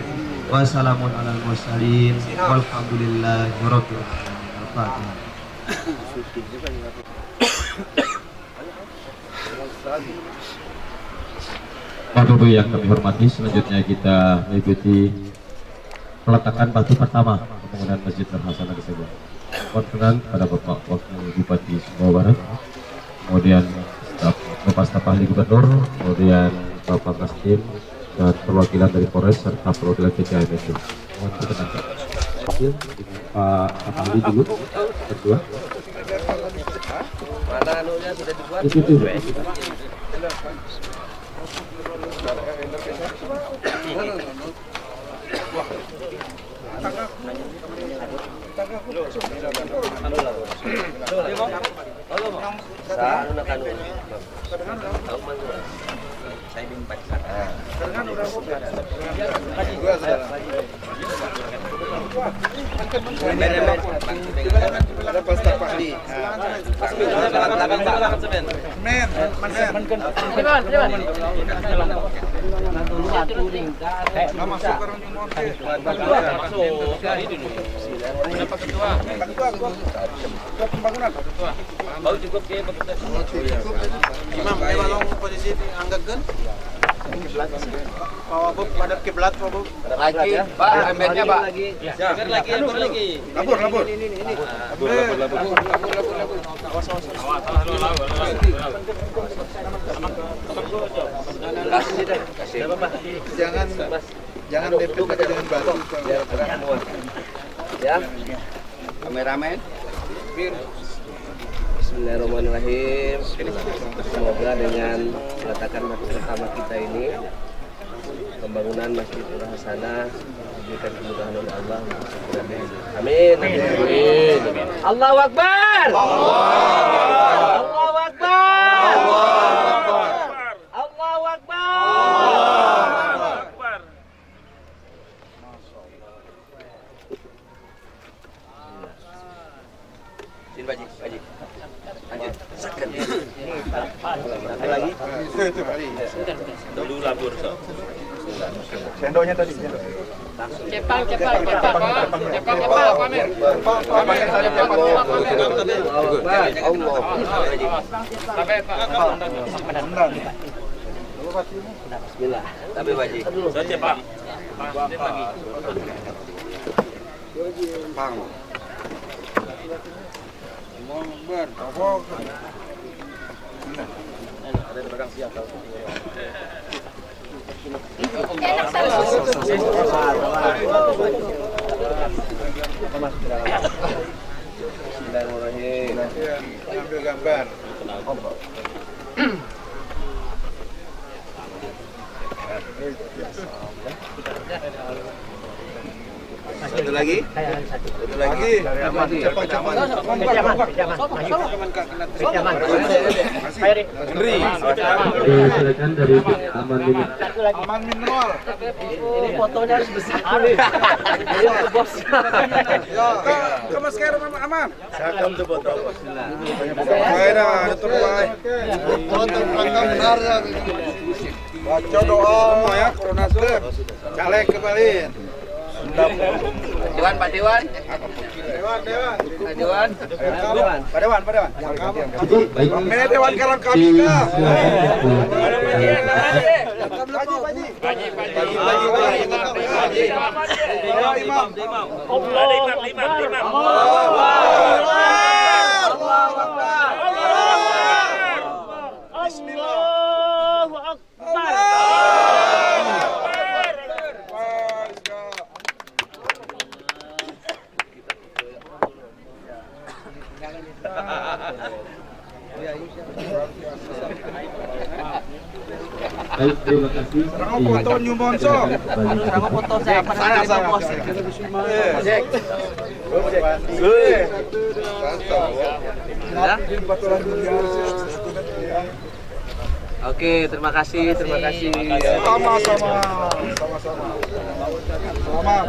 Speaker 9: wa salamun alal mursalin walhamdulillahi rabbil alamin. Al-Fatihah.
Speaker 3: Bapak Ibu yang kami hormati, selanjutnya kita mengikuti peletakan batu pertama pembangunan Masjid Nur Hasanah di Sebuah. Mohon kenan pada Bapak Wakil Bupati Sumbawa Barat, kemudian Bapak Staf Ahli Gubernur, kemudian Bapak Kastim dan perwakilan dari Polres serta perwakilan PCM itu. Mohon kenan Pak Staf Ahli dulu, berdua.
Speaker 6: Mana anunya sudah dibuat?
Speaker 3: Itu.
Speaker 10: Imam, memang posisi anggakan Pak pada kiblat Pak.
Speaker 6: Lagi, Pak, embernya Pak.
Speaker 10: Lagi. Labur. Jangan dempet aja dengan batu.
Speaker 6: Ya. Kameramen. Bismillahirrahmanirrahim. Semoga dengan peletakan batu pertama kita ini, pembangunan Masjid Nur Hasanah diberikan kemudahan oleh Allah. Amin. Amin. Allahu Akbar. Allahu Akbar. Allahu Akbar. Sini Pak Haji. Lanjut. Lagi. Dulu labur so.
Speaker 10: Sendoknya tadi.
Speaker 8: Cepang, pamer.
Speaker 6: Bismillah. Tapi Pak Haji.
Speaker 7: Saja Pak.
Speaker 10: Bang.
Speaker 6: Bismillahirrahmanirrahim.
Speaker 10: Ambil gambar. Satu lagi. Satu lagi. Cepat. Henry.
Speaker 3: Silakan dari Aman Mineral.
Speaker 10: Aman Mineral.
Speaker 7: Fotonya harus besar. Bos.
Speaker 10: Ke masker aman. Sakam tuh foto. Baiklah, terbaik. Foto perangkat benar. Baca doa ya, Corona Slim. Caleg kembali.
Speaker 6: Dewan, Pak Dewan.
Speaker 10: Pak Dewan. Mana Dewan kalang kami kah?
Speaker 3: Baik, terima kasih.
Speaker 10: Foto New Monso.
Speaker 7: Foto saya bos.
Speaker 6: Oke, terima kasih.
Speaker 10: Sama-sama. Selamat.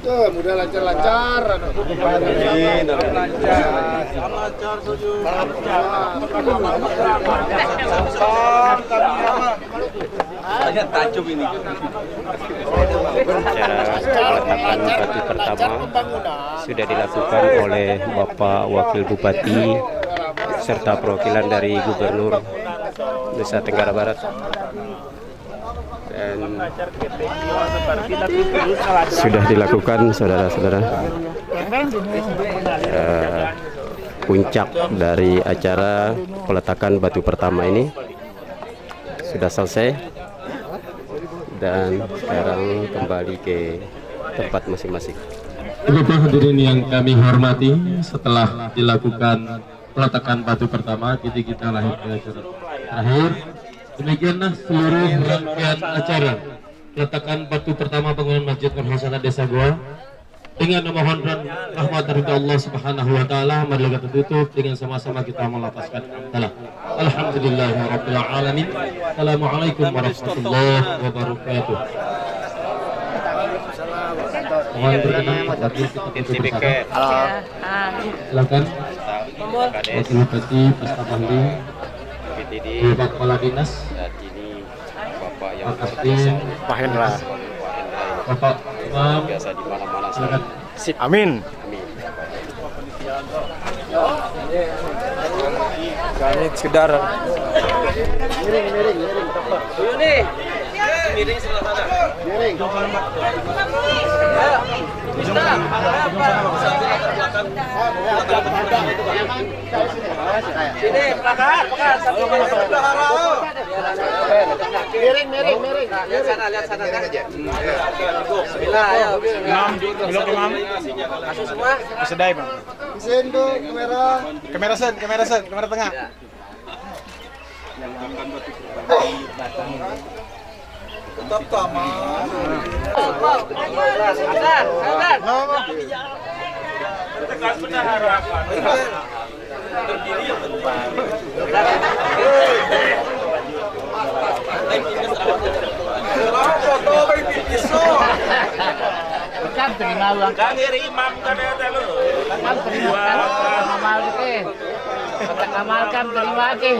Speaker 5: Mudah lancar-lancar.
Speaker 6: Tajam ini.
Speaker 2: Peletakan batu pertama sudah dilakukan oleh Bapak Wakil Bupati serta perwakilan dari Gubernur Nusa Tenggara Barat. Dan sudah dilakukan saudara-saudara puncak dari acara peletakan batu pertama ini sudah selesai dan sekarang kembali ke tempat masing-masing.
Speaker 3: Bapak hadirin yang kami hormati, setelah dilakukan peletakan batu pertama, kita lahir ke acara terakhir. Demikianlah seluruh rangkaian acara peletakan batu pertama bangunan Masjid Nur Hasanah Desa Goa. Dengan memohon rahmat dari Allah Subhanahu wa taala, mari kita tutup dengan sama-sama kita melafazkan hamdalah. Alhamdulillahirabbil alamin. Assalamualaikum warahmatullahi wabarakatuh. Mohon berkenan Pak Wakil kita tutup bersama. Silakan Wakil Bupati Pak Ahli, Bapak Kepala Dinas,
Speaker 2: Bapak yang
Speaker 3: Pak Kapten,
Speaker 2: Pak Hendra,
Speaker 3: Bapak Imam,
Speaker 2: biasa di mana-mana.
Speaker 3: silakan.
Speaker 5: Amin. Kami sekedar
Speaker 7: Miring sebelah sana. Sini, belakang. Miring. Lihat sana. Bismillah, ayo.
Speaker 5: belok Imam.
Speaker 7: Masuk semua.
Speaker 5: Sedai, Bang.
Speaker 10: Sendo kamera sen, kamera tengah. Tetap sama. Foto
Speaker 8: Kan terima uang.
Speaker 7: Kan dari imam kan ya lu.
Speaker 8: Kan terima amal ke. Amalkan terima ke.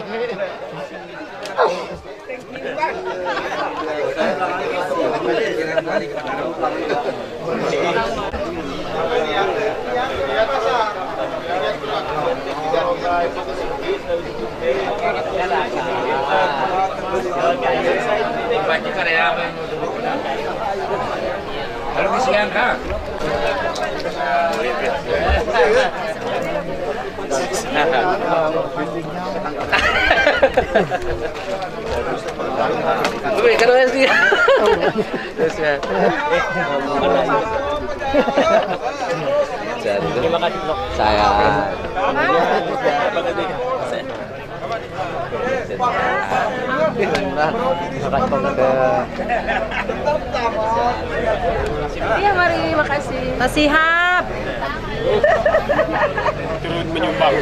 Speaker 7: Kalau kesian kah?
Speaker 6: Oke, kan sih.
Speaker 7: Terima kasih, Blok.
Speaker 6: Saya
Speaker 8: Iya, mari, makasih. Nasihab.
Speaker 7: Turut menyumbang.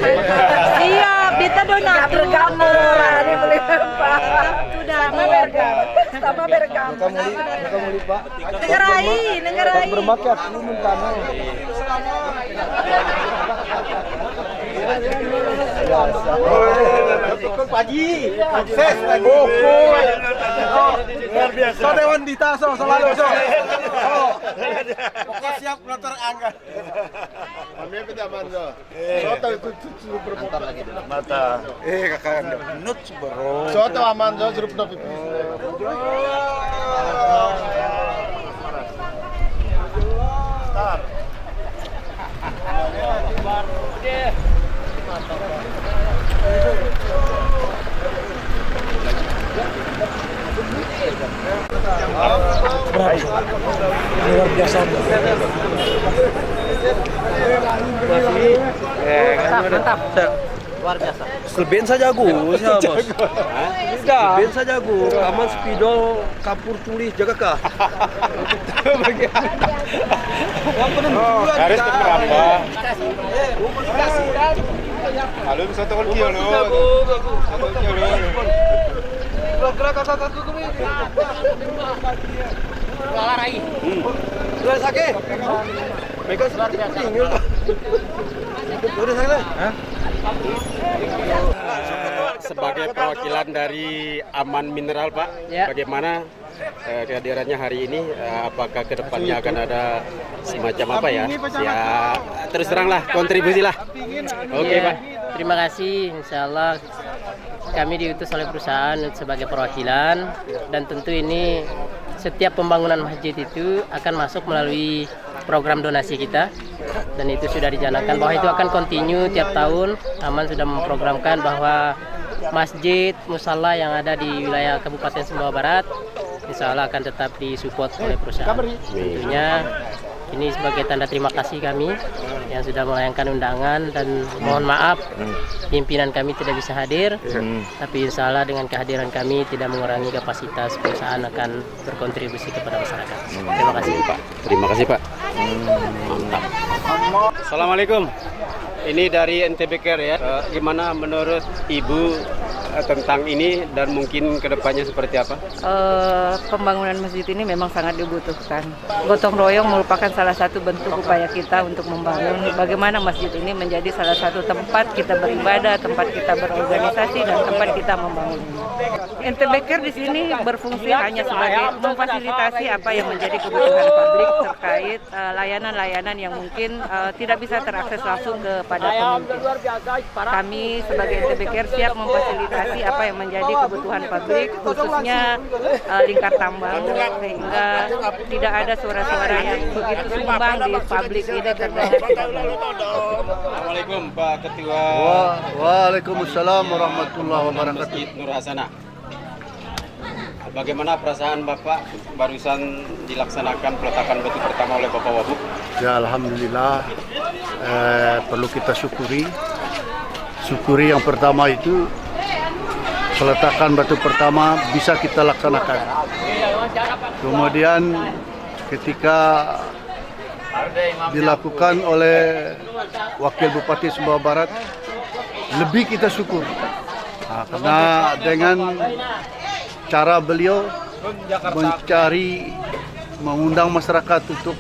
Speaker 8: Siap, kita donatur. Ini boleh Pak. Sudah sama bergam.
Speaker 10: Muka muli Pak.
Speaker 8: Negarain.
Speaker 10: Bermakat lu mentana. Paji. Ses. Luar biasa. So Dewan Dita selalu so. Pokok siap motor angga. Kami kita manzo. Soto itu berputar lagi dulu. Mata. Kakak nut bro. Soto aman so suruh pedop itu. Start. Luar biasa.
Speaker 8: Mantap. Luar biasa.
Speaker 10: Selben saja gue, bos. Selben saja gue. Aman spidol, kapur tulis, jaga kah?
Speaker 7: Harus berapa? Halo, satu kilo lo. Satu kilo.
Speaker 10: Gerak kakak tuh nih.
Speaker 8: Lari.
Speaker 10: Sudah sakit. Mereka sudah kuning. Udah sakit.
Speaker 2: Sebagai perwakilan dari Aman Mineral, Pak,
Speaker 8: Ya.
Speaker 2: bagaimana kehadirannya hari ini? Apakah kedepannya akan ada semacam apa ya? Ya terus teranglah, kontribusi lah. Oke, Pak.
Speaker 11: Terima kasih. Insya Allah kami diutus oleh perusahaan sebagai perwakilan, dan tentu ini setiap pembangunan masjid itu akan masuk melalui program donasi kita, dan itu sudah dicanangkan bahwa itu akan kontinu tiap tahun. Aman sudah memprogramkan bahwa masjid musala yang ada di wilayah Kabupaten Sumbawa Barat insya Allah akan tetap disupport oleh perusahaan. Tentunya ini sebagai tanda terima kasih kami yang sudah melayangkan undangan, dan mohon maaf pimpinan kami tidak bisa hadir, tapi insya Allah dengan kehadiran kami tidak mengurangi kapasitas perusahaan akan berkontribusi kepada masyarakat. Terima kasih Pak.
Speaker 2: Terima kasih, Pak. Mantap. Assalamualaikum. Ini dari NTB Care ya. Gimana menurut Ibu tentang ini dan mungkin kedepannya seperti apa?
Speaker 12: Pembangunan masjid ini memang sangat dibutuhkan. Gotong royong merupakan salah satu bentuk upaya kita untuk membangun bagaimana masjid ini menjadi salah satu tempat kita beribadah, tempat kita berorganisasi, dan tempat kita membangun. NTB Care di sini berfungsi hanya sebagai memfasilitasi apa yang menjadi kebutuhan publik terkait layanan-layanan yang mungkin tidak bisa terakses langsung kepada pemimpin. Kami sebagai NTB Care siap memfasilitasi apa yang menjadi kebutuhan publik, khususnya lingkar tambang, sehingga tidak ada suara-suara yang begitu sumbang di publik ini terhadap
Speaker 2: Assalamualaikum Pak Ketua.
Speaker 4: Waalaikumsalam warahmatullahi wabarakatuh.
Speaker 2: Masjid Nur Hasanah. Bagaimana perasaan Bapak barusan dilaksanakan peletakan batu pertama oleh Bapak Wabub?
Speaker 4: Ya alhamdulillah, perlu kita syukuri. Syukuri yang pertama itu peletakan batu pertama bisa kita laksanakan. Kemudian ketika dilakukan oleh Wakil Bupati Sumbawa Barat, lebih kita syukur. Karena dengan cara beliau mengundang masyarakat untuk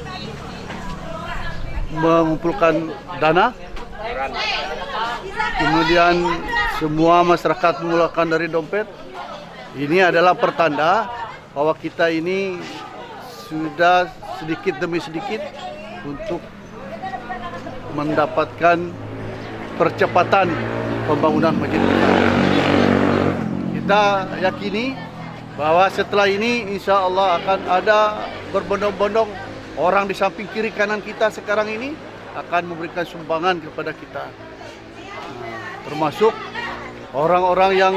Speaker 4: mengumpulkan dana, kemudian semua masyarakat mengeluarkan dari dompet. Ini adalah pertanda bahwa kita ini sudah sedikit demi sedikit untuk mendapatkan percepatan pembangunan masjid kita. Kita yakini bahwa setelah ini insya Allah akan ada berbondong-bondong orang di samping kiri kanan kita sekarang ini akan memberikan sumbangan kepada kita, termasuk orang-orang yang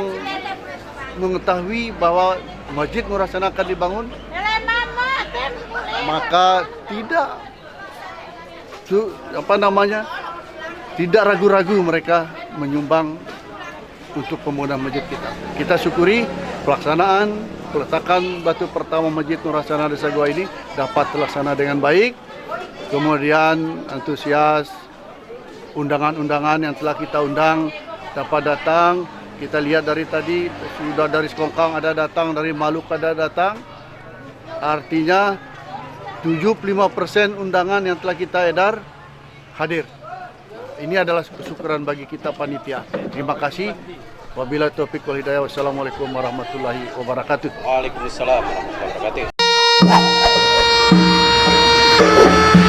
Speaker 4: mengetahui bahwa Masjid Nur Hasanah akan dibangun, maka tidak ragu-ragu mereka menyumbang untuk pembangunan masjid kita. Kita syukuri pelaksanaan peletakan batu pertama Masjid Nur Hasanah Desa Goa ini dapat terlaksana dengan baik. Kemudian antusias undangan-undangan yang telah kita undang dapat datang. Kita lihat dari tadi sudah dari Sekongkang ada datang, dari Maluku ada datang. Artinya 75% undangan yang telah kita edar hadir. Ini adalah kesyukuran bagi kita panitia. Terima kasih. Wabillahi taufiq wal hidayah. Wassalamualaikum warahmatullahi wabarakatuh.
Speaker 13: Waalaikumsalam warahmatullahi wabarakatuh.